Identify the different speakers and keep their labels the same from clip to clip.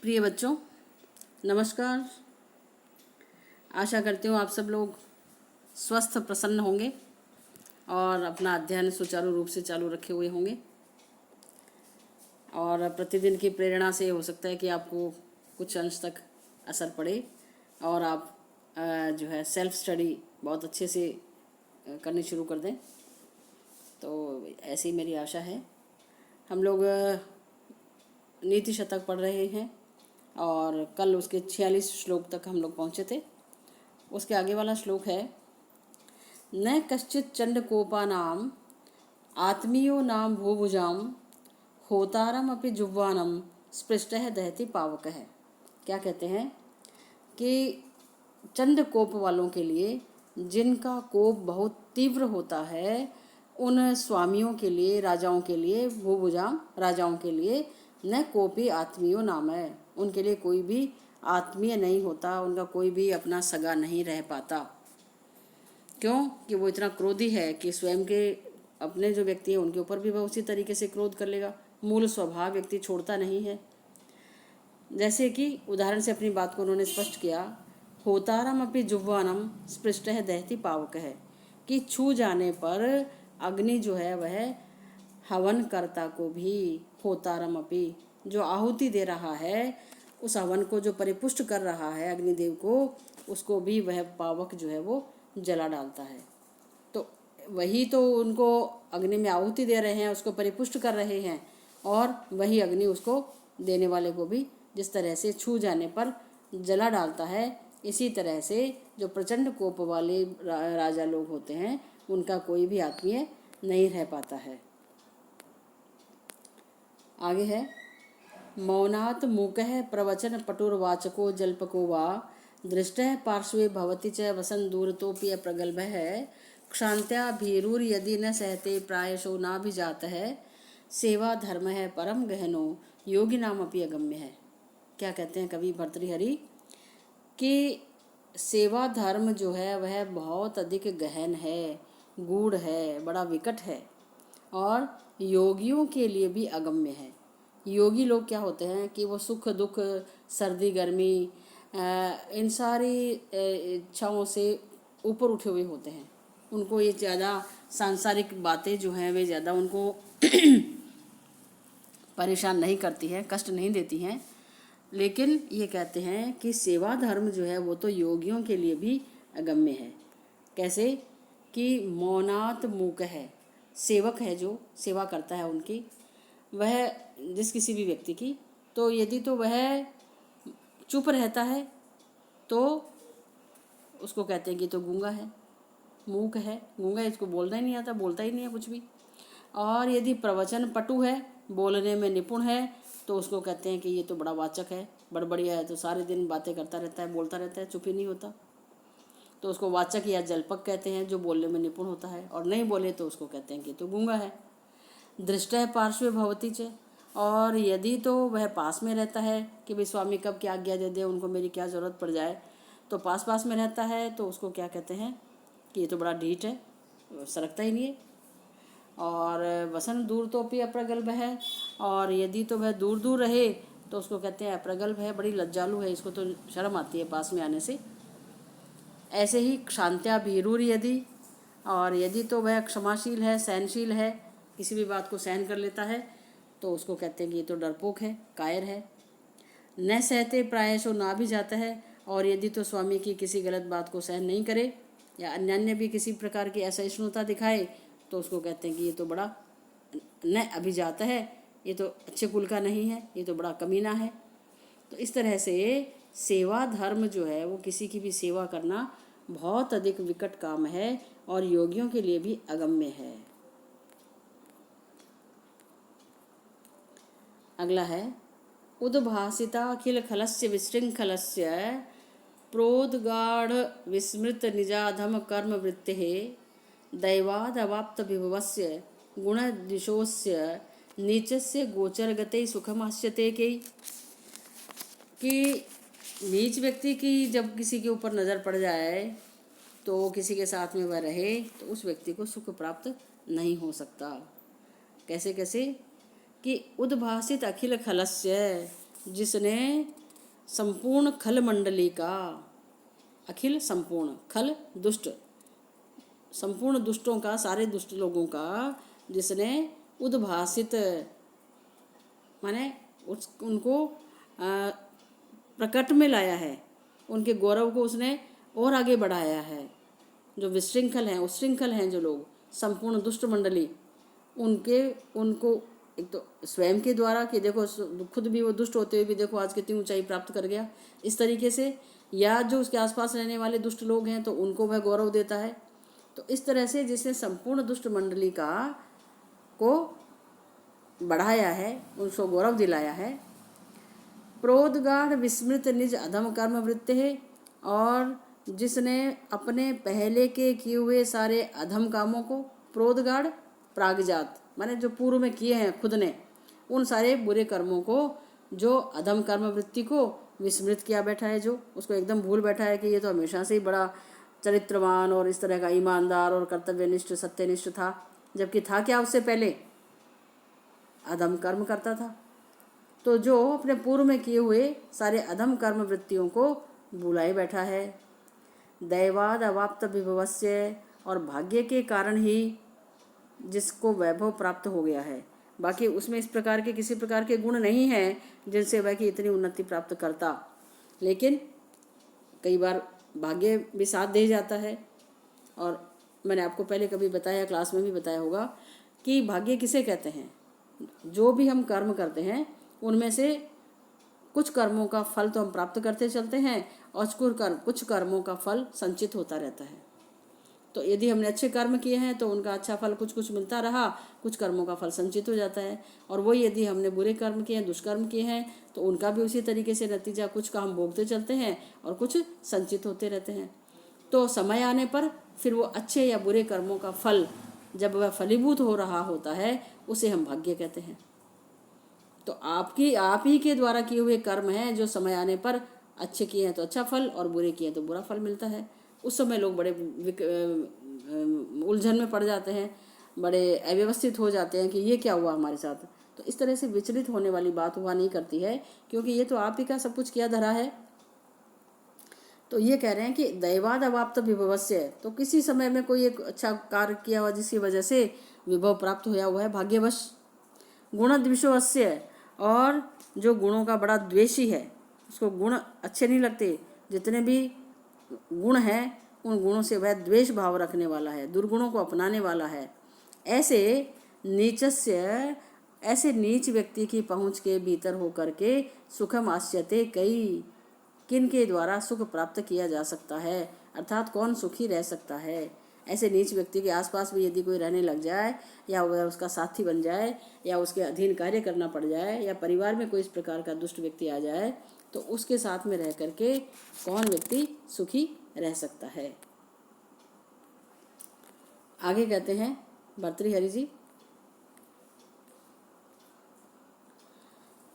Speaker 1: प्रिय बच्चों, नमस्कार। आशा करती हूँ आप सब लोग स्वस्थ प्रसन्न होंगे और अपना अध्ययन सुचारू रूप से चालू रखे हुए होंगे। और प्रतिदिन की प्रेरणा से हो सकता है कि आपको कुछ अंश तक असर पड़े और आप जो है सेल्फ स्टडी बहुत अच्छे से करनी शुरू कर दें। तो ऐसी मेरी आशा है। हम लोग नीति शतक पढ़ रहे हैं और कल उसके 46 श्लोक तक हम लोग पहुँचे थे। उसके आगे वाला श्लोक है, न कश्चित चंडकोपानाम आत्मीयो नाम भूभुजाम होतारम अपि जुह्वानम स्पृष्टः दहति पावकः। क्या कहते हैं कि चंड कोप वालों के लिए, जिनका कोप बहुत तीव्र होता है, उन स्वामियों के लिए, राजाओं के लिए, भूभुजाम राजाओं के लिए न कोपी आत्मीयो नाम है, उनके लिए कोई भी आत्मीय नहीं होता, उनका कोई भी अपना सगा नहीं रह पाता। क्यों? कि वो इतना क्रोधी है कि स्वयं के अपने जो व्यक्ति है उनके ऊपर भी वह उसी तरीके से क्रोध कर लेगा। मूल स्वभाव व्यक्ति छोड़ता नहीं है। जैसे कि उदाहरण से अपनी बात को उन्होंने स्पष्ट किया, होतारम अपि जुह्वानम स्पृष्टः दहति पावकः, कि छू जाने पर अग्नि जो है वह हवन कर्ता को भी, होतारम अपि, जो आहुति दे रहा है, उस हवन को जो परिपुष्ट कर रहा है अग्निदेव को, उसको भी वह पावक जो है वो जला डालता है। तो वही तो उनको अग्नि में आहुति दे रहे हैं, उसको परिपुष्ट कर रहे हैं, और वही अग्नि उसको देने वाले को भी जिस तरह से छू जाने पर जला डालता है, इसी तरह से जो प्रचंड कोप वाले राजा लोग होते हैं उनका कोई भी आत्मीय नहीं रह पाता है। आगे है, मौनात् मूकः प्रवचन पटुर्वाचको जल्पको वा दृष्टः पार्श्वे भवति च वसन दूरतोऽपि अप्रगल्भः क्षान्त्या भीरुर्यदि न सहते प्रायशो नाभिजातः सेवा धर्म है परम गहनो योगिनामपि अगम्य है। क्या कहते हैं कवि भर्तृहरि कि सेवा धर्म जो है वह बहुत अधिक गहन है, गूढ़ है, बड़ा विकट है और योगियों के लिए भी अगम्य है। योगी लोग क्या होते हैं कि वो सुख दुख, सर्दी गर्मी, इन सारी इच्छाओं से ऊपर उठे हुए होते हैं। उनको ये ज़्यादा सांसारिक बातें जो हैं वे ज़्यादा उनको परेशान नहीं करती है, कष्ट नहीं देती हैं। लेकिन ये कहते हैं कि सेवा धर्म जो है वो तो योगियों के लिए भी अगम्य है। कैसे? कि मौनात् मूक है, सेवक है जो सेवा करता है उनकी, वह जिस किसी भी व्यक्ति की, तो यदि तो वह चुप रहता है तो उसको कहते हैं कि तो गूंगा है, मूक है, गूंगा, इसको बोलना ही नहीं आता, बोलता ही नहीं है कुछ भी। और यदि प्रवचन पटु है, बोलने में निपुण है, तो उसको कहते हैं कि ये तो बड़ा वाचक है, बड़बड़िया है, तो सारे दिन बातें करता रहता है, बोलता रहता है, चुप ही नहीं होता, तो उसको वाचक या जल्पक कहते हैं, जो बोलने में निपुण होता है। और नहीं बोले तो उसको कहते हैं कि तो गूंगा है। दृष्टः पार्श्वे भवति च, और यदि तो वह पास में रहता है कि भाई स्वामी कब क्या आज्ञा दे दे, उनको मेरी क्या ज़रूरत पड़ जाए, तो पास में रहता है, तो उसको क्या कहते हैं कि ये तो बड़ा ढीठ है, सरकता ही नहीं है। और वसन दूर तो भी अप्रगल्भ है, और यदि तो वह दूर दूर रहे तो उसको कहते हैं अप्रगल्भ है, बड़ी लज्जालु है, इसको तो शर्म आती है पास में आने से। ऐसे ही क्षान्त्या भीरुर यदि, और यदि तो वह क्षमाशील है, सहनशील है, किसी भी बात को सहन कर लेता है, तो उसको कहते हैं कि ये तो डरपोक है, कायर है। न सहते प्रायशो ना भी जाता है, और यदि तो स्वामी की किसी गलत बात को सहन नहीं करे या अन्य भी किसी प्रकार की असहिष्णुता दिखाए, तो उसको कहते हैं कि ये तो बड़ा न अभिजात है, ये तो अच्छे कुल का नहीं है, ये तो बड़ा कमीना है। तो इस तरह से सेवा धर्म जो है वो किसी की भी सेवा करना बहुत अधिक विकट काम है और योगियों के लिए भी अगम्य है। अगला है, उद्भासिता अखिल खलस्य विशृंखलस्य प्रोद्गाढ़ विस्मृत निजाधम कर्म वृत्तिः दैवाद अवाप्त विभवस्य गुणदिशोस्य नीचस्य गोचरगते सुखमास्यते कि नीच व्यक्ति की जब किसी के ऊपर नज़र पड़ जाए तो किसी के साथ में वह रहे तो उस व्यक्ति को सुख प्राप्त नहीं हो सकता। कैसे कैसे? कि उद्भासित अखिल खलस्य, जिसने संपूर्ण खल मंडली का, अखिल संपूर्ण, खल दुष्ट, संपूर्ण दुष्टों का, सारे दुष्ट लोगों का जिसने उद्भासित माने उनको प्रकट में लाया है, उनके गौरव को उसने और आगे बढ़ाया है। जो विशृंखल हैं, उच्छृंखल हैं जो लोग, संपूर्ण दुष्ट मंडली, उनको एक तो स्वयं के द्वारा कि देखो खुद भी वो दुष्ट होते हुए भी देखो आज कितनी ऊंचाई प्राप्त कर गया, इस तरीके से, या जो उसके आसपास रहने वाले दुष्ट लोग हैं तो उनको वह गौरव देता है। तो इस तरह से जिसने संपूर्ण दुष्ट मंडली को बढ़ाया है, उनको गौरव दिलाया है। प्रोदगाढ़ विस्मृत निज अधम कर्म वृत्ति है, और जिसने अपने पहले के किए हुए सारे अधम कामों को, प्रोदगाढ़ प्रागजात माने जो पूर्व में किए हैं खुद ने, उन सारे बुरे कर्मों को, जो अधम कर्म वृत्ति को विस्मृत किया बैठा है, जो उसको एकदम भूल बैठा है कि ये तो हमेशा से ही बड़ा चरित्रवान और इस तरह का ईमानदार और कर्तव्यनिष्ठ सत्यनिष्ठ था, जबकि था क्या उससे पहले, अधम कर्म करता था। तो जो अपने पूर्व में किए हुए सारे अधम कर्म वृत्तियों को भुलाए बैठा है। दैवाद अवाप्त विभवस्य, और भाग्य के कारण ही जिसको वैभव प्राप्त हो गया है, बाकी उसमें इस प्रकार के किसी प्रकार के गुण नहीं हैं जिनसे वह की इतनी उन्नति प्राप्त करता, लेकिन कई बार भाग्य भी साथ दे जाता है। और मैंने आपको पहले कभी बताया, क्लास में भी बताया होगा कि भाग्य किसे कहते हैं। जो भी हम कर्म करते हैं उनमें से कुछ कर्मों का फल तो हम प्राप्त करते चलते हैं, और कुछ कर्मों का फल संचित होता रहता है। तो यदि हमने अच्छे कर्म किए हैं तो उनका अच्छा फल कुछ कुछ मिलता रहा, कुछ कर्मों का फल संचित हो जाता है। और वही यदि हमने बुरे कर्म किए हैं, दुष्कर्म किए हैं, तो उनका भी उसी तरीके से नतीजा, कुछ का हम भोगते चलते हैं और कुछ संचित होते रहते हैं। तो समय आने पर फिर वो अच्छे या बुरे कर्मों का फल जब वह फलीभूत हो रहा होता है, उसे हम भाग्य कहते हैं। तो आप ही के द्वारा किए हुए कर्म हैं जो समय आने पर अच्छे किए हैं तो अच्छा फल, और बुरे किए हैं तो बुरा फल मिलता है। उस समय लोग बड़े उलझन में पड़ जाते हैं, बड़े अव्यवस्थित हो जाते हैं कि ये क्या हुआ हमारे साथ। तो इस तरह से विचलित होने वाली बात हुआ नहीं करती है, क्योंकि ये तो आप ही का सब कुछ किया धरा है। तो ये कह रहे हैं कि दैवाद अवाप्त विभवस्य, तो किसी समय में कोई एक अच्छा कार्य किया हुआ जिसकी वजह से विभव प्राप्त होया हुआ है भाग्यवश। गुणद्विषवस्य, और जो गुणों का बड़ा द्वेषी है, उसको गुण अच्छे नहीं लगते, जितने भी गुण हैं उन गुणों से वह द्वेष भाव रखने वाला है, दुर्गुणों को अपनाने वाला है। ऐसे नीच व्यक्ति की पहुँच के भीतर होकर के सुखम आस्यते कई, किन के द्वारा सुख प्राप्त किया जा सकता है, अर्थात कौन सुखी रह सकता है। ऐसे नीच व्यक्ति के आसपास भी यदि कोई रहने लग जाए, या वह उसका साथी बन जाए, या उसके अधीन कार्य करना पड़ जाए, या परिवार में कोई इस प्रकार का दुष्ट व्यक्ति आ जाए, तो उसके साथ में रह करके कौन व्यक्ति सुखी रह सकता है। आगे कहते हैं भर्तृहरि जी,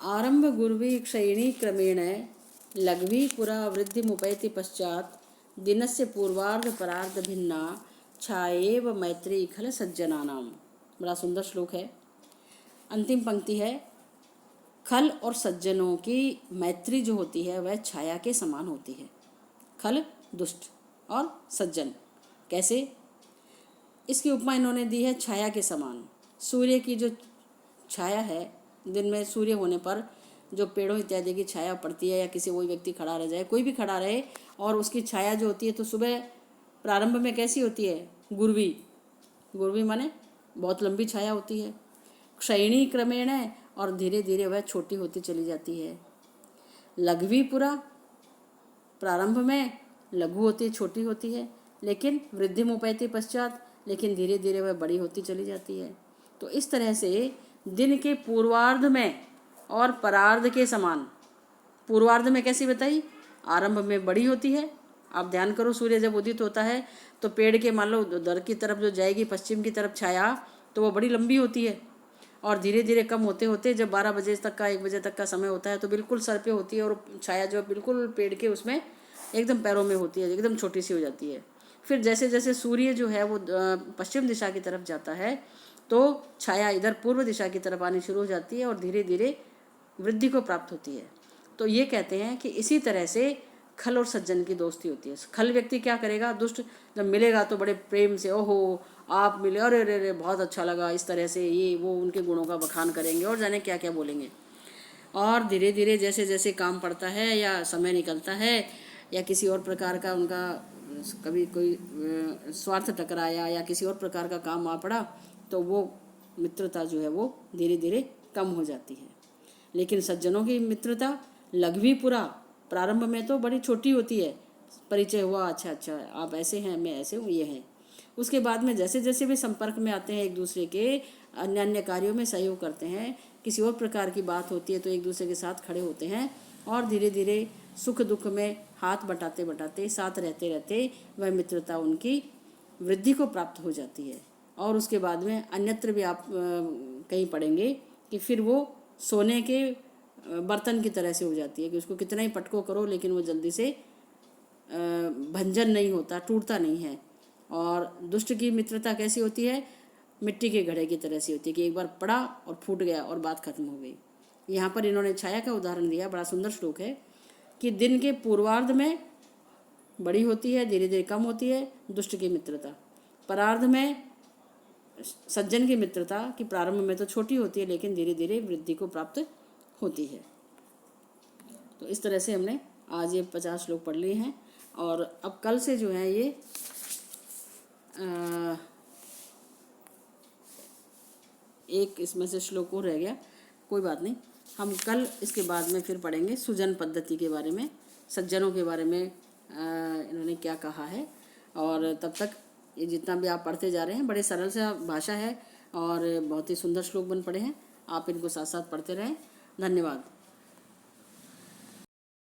Speaker 1: आरंभ गुर्वी क्षयिणी क्रमेण लघ्वी पुरा वृद्धि मुपैति पश्चात दिनस्य पूर्वार्ध परार्ध भिन्ना छाएव मैत्री खल सज्जनानाम। बड़ा सुंदर श्लोक है। अंतिम पंक्ति है, खल और सज्जनों की मैत्री जो होती है वह छाया के समान होती है। खल दुष्ट और सज्जन कैसे, इसकी उपमा इन्होंने दी है छाया के समान। सूर्य की जो छाया है, दिन में सूर्य होने पर जो पेड़ों इत्यादि की छाया पड़ती है, या किसी कोई व्यक्ति खड़ा रह जाए, कोई भी खड़ा रहे, और उसकी छाया जो होती है तो सुबह प्रारंभ में कैसी होती है, गुरवी माने बहुत लंबी छाया होती है। क्षयिणी क्रमेण है, और धीरे धीरे वह छोटी होती चली जाती है। लघ्वी पुरा, प्रारंभ में लघु होती है, छोटी होती है, लेकिन वृद्धि मुपैति पश्चात, लेकिन धीरे धीरे वह बड़ी होती चली जाती है। तो इस तरह से दिन के पूर्वार्ध में और परार्ध के समान, पूर्वार्ध में कैसी बताई, आरंभ में बड़ी होती है। आप ध्यान करो, सूर्य जब उदित होता है तो पेड़ के मान लो उधर की तरफ जो जाएगी पश्चिम की तरफ छाया, तो वो बड़ी लंबी होती है, और धीरे धीरे कम होते होते जब 12 बजे तक का 1 बजे तक का समय होता है तो बिल्कुल सर पे होती है, और छाया जो बिल्कुल पेड़ के उसमें एकदम पैरों में होती है, एकदम छोटी सी हो जाती है। फिर जैसे जैसे सूर्य जो है वो पश्चिम दिशा की तरफ जाता है तो छाया इधर पूर्व दिशा की तरफ आनी शुरू हो जाती है, और धीरे धीरे वृद्धि को प्राप्त होती है। तो ये कहते हैं कि इसी तरह से खल और सज्जन की दोस्ती होती है। खल व्यक्ति क्या करेगा, दुष्ट जब मिलेगा तो बड़े प्रेम से, ओहो आप मिले, अरे अरे अरे बहुत अच्छा लगा, इस तरह से ये वो उनके गुणों का बखान करेंगे और जाने क्या क्या बोलेंगे। और धीरे धीरे जैसे जैसे काम पड़ता है या समय निकलता है या किसी और प्रकार का उनका कभी कोई स्वार्थ टकराया या किसी और प्रकार का काम आ पड़ा, तो वो मित्रता जो है वो धीरे धीरे कम हो जाती है। लेकिन सज्जनों की मित्रता लघवी पुरा, प्रारंभ में तो बड़ी छोटी होती है, परिचय हुआ, अच्छा अच्छा आप ऐसे हैं, मैं ऐसे हूँ, ये हैं। उसके बाद में जैसे जैसे भी संपर्क में आते हैं, एक दूसरे के अन्य अन्य कार्यों में सहयोग करते हैं, किसी और प्रकार की बात होती है तो एक दूसरे के साथ खड़े होते हैं और धीरे धीरे सुख दुख में हाथ बटाते बटाते साथ रहते रहते वह मित्रता उनकी वृद्धि को प्राप्त हो जाती है। और उसके बाद में अन्यत्र भी आप कहीं पढ़ेंगे कि फिर वो सोने के बर्तन की तरह से हो जाती है कि उसको कितना ही पटको करो लेकिन वो जल्दी से भंजन नहीं होता, टूटता नहीं है। और दुष्ट की मित्रता कैसी होती है, मिट्टी के घड़े की तरह से होती है कि एक बार पड़ा और फूट गया और बात खत्म हो गई। यहाँ पर इन्होंने छाया का उदाहरण दिया, बड़ा सुंदर श्लोक है कि दिन के पूर्वार्ध में बड़ी होती है, धीरे धीरे कम होती है दुष्ट की मित्रता, परार्ध में सज्जन की मित्रता की प्रारंभ में तो छोटी होती है लेकिन धीरे धीरे वृद्धि को प्राप्त होती है। तो इस तरह से हमने आज ये 50 श्लोक पढ़ लिए हैं और अब कल से जो है ये एक इसमें से श्लोक और रह गया, कोई बात नहीं, हम कल इसके बाद में फिर पढ़ेंगे सुजन पद्धति के बारे में, सज्जनों के बारे में इन्होंने क्या कहा है। और तब तक ये जितना भी आप पढ़ते जा रहे हैं, बड़े सरल सा भाषा है और बहुत ही सुंदर श्लोक बन पड़े हैं, आप इनको साथ साथ पढ़ते रहें। धन्यवाद।